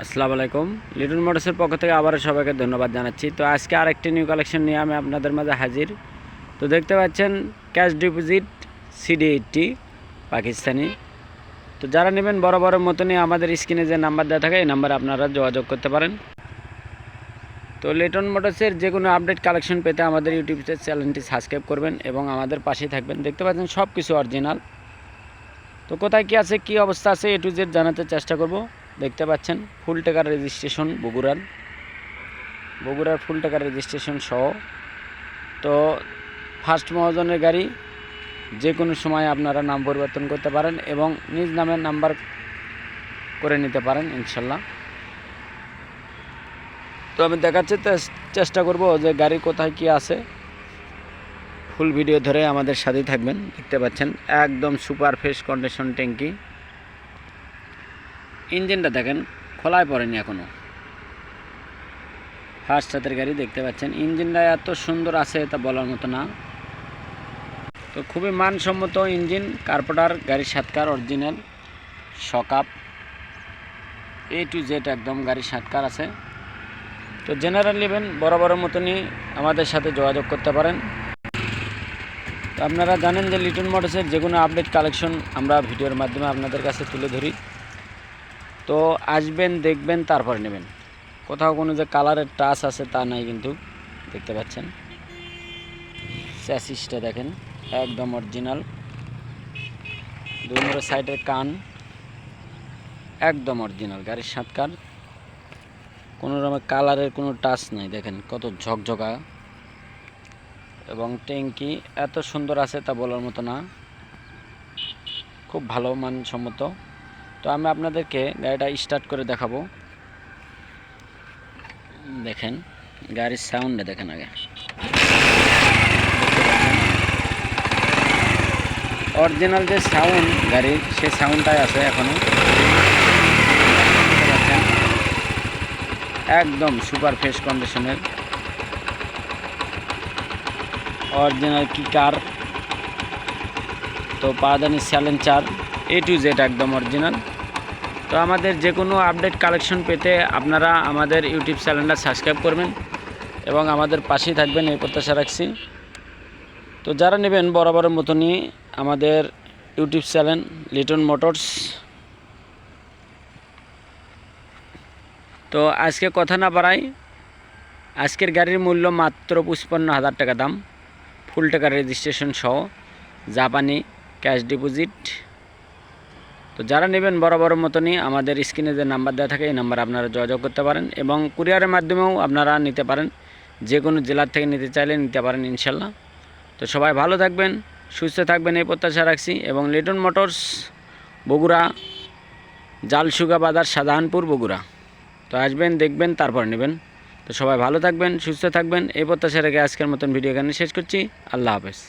আসসালামু আলাইকুম। লিটন মোটরসের পক্ষ থেকে আবারও সবাইকে ধন্যবাদ জানাচ্ছি। তো আজকে আরেকটি নিউ কালেকশন নিয়ে আমি আপনাদের মাঝে হাজির। তো দেখতে পাচ্ছেন ক্যাশ ডিপোজিট CD80 পাকিস্তানি। তো যারা নেবেন বড় বড় মতনই আমাদের স্ক্রিনে যে নাম্বার দেওয়া থাকে এই নাম্বারে আপনারা যোগাযোগ করতে পারেন। তো লিটন মোটরসের যে কোনো আপডেট কালেকশন পেতে আমাদের ইউটিউব চ্যানেলটি সাবস্ক্রাইব করবেন এবং আমাদের পাশেই থাকবেন। দেখতে পাচ্ছেন সব কিছু অরিজিনাল। তো কোথায় কী আছে, কী অবস্থা আছে A to Z জানাতে চেষ্টা করব। দেখতে পাচ্ছেন ফুল টাকার রেজিস্ট্রেশন বগুড়ার ফুল টাকার রেজিস্ট্রেশন সহ। তো ফার্স্ট মহাজনের গাড়ি, যে কোনো সময় আপনারা নাম পরিবর্তন করতে পারেন এবং নিজ নামের নাম্বার করে নিতে পারেন ইনশাল্লাহ। তো আমি দেখাচ্ছি চেষ্টা করব যে গাড়ি কোথায় কি আছে। ফুল ভিডিও ধরে আমাদের সাথেই থাকবেন। দেখতে পাচ্ছেন একদম সুপার ফ্রেশ কন্ডিশন ট্যাঙ্কি। ইঞ্জিনটা দেখেন খোলায় পড়েনি এখনও। ফার্স্ট হাতের গাড়ি দেখতে পাচ্ছেন, ইঞ্জিনটা এত সুন্দর আছে তা বলার মতো না। তো খুবই মানসম্মত ইঞ্জিন, কার্পোটার, গাড়ির সাতকার অরিজিনাল শকআপ A to Z একদম গাড়ির সাতকার আছে। তো জেনারেল নেবেন বড় বড় মতনই আমাদের সাথে যোগাযোগ করতে পারেন। তো আপনারা জানেন যে লিটন মোটরসের যে কোনো আপডেট কালেকশন আমরা ভিডিওর মাধ্যমে আপনাদের কাছে তুলে ধরি। তো আসবেন, দেখবেন, তারপর নেবেন। কোথাও কোনো যে কালারের টাচ আছে তা নাই, কিন্তু দেখতে পাচ্ছেন চ্যাসিসটা দেখেন একদম অরিজিনাল। দুই নম্বর সাইডের কান একদম অরিজিনাল, গাড়ির সাতকার, কোনো রকমের কালারের কোনো টাচ নাই। দেখেন কত ঝকঝকা এবং ট্যাঙ্কি এত সুন্দর আছে তা বলার মতো না, খুব ভালো মানসম্মত। তো আমি আপনাদেরকে গাড়িটা স্টার্ট করে দেখাবো। দেখেন গাড়ির সাউন্ডে দেখেন আগে। অরিজিনাল যে সাউন্ড গাড়ির, সে সাউন্ডটাই আছে এখনো। একদম সুপার ফ্রেশ কন্ডিশনের অরিজিনাল কিকার। তো পাদানি স্যালেঞ্চার A to Z একদম অরিজিনাল। তো আমাদের যে কোনো আপডেট কালেকশন পেতে আপনারা আমাদের ইউটিউব চ্যানেলটা সাবস্ক্রাইব করবেন এবং আমাদের পাশেই থাকবেন, এই প্রত্যাশা রাখছি। তো যারা নেবেন বরাবরের মতনই আমাদের ইউটিউব চ্যানেল লিটন মোটরস। তো আজকে কথা না বাড়াই, আজকের গাড়ির মূল্য মাত্র 55,000 টাকা দাম, ফুল টাকার রেজিস্ট্রেশন সহ, জাপানি ক্যাশ ডিপোজিট। তো যারা নেবেন বরাবরের মতনই আমাদের স্ক্রিনে যে নাম্বার দেওয়া থাকে এই নাম্বারে আপনারা যোগাযোগ করতে পারেন এবং কুরিয়ারের মাধ্যমেও আপনারা নিতে পারেন। যে কোনো জেলার থেকে নিতে চাইলে নিতে পারেন ইনশাল্লাহ। তো সবাই ভালো থাকবেন, সুস্থ থাকবেন এই প্রত্যাশা রাখছি। এবং লিটন মোটরস বগুড়া, জালসুগা বাজার, শাহজাহানপুর, বগুড়া। তো আসবেন, দেখবেন, তারপর নেবেন। তো সবাই ভালো থাকবেন, সুস্থ থাকবেন এই প্রত্যাশা রেখে আজকের মতন ভিডিও এখানে শেষ করছি। আল্লাহ হাফেজ।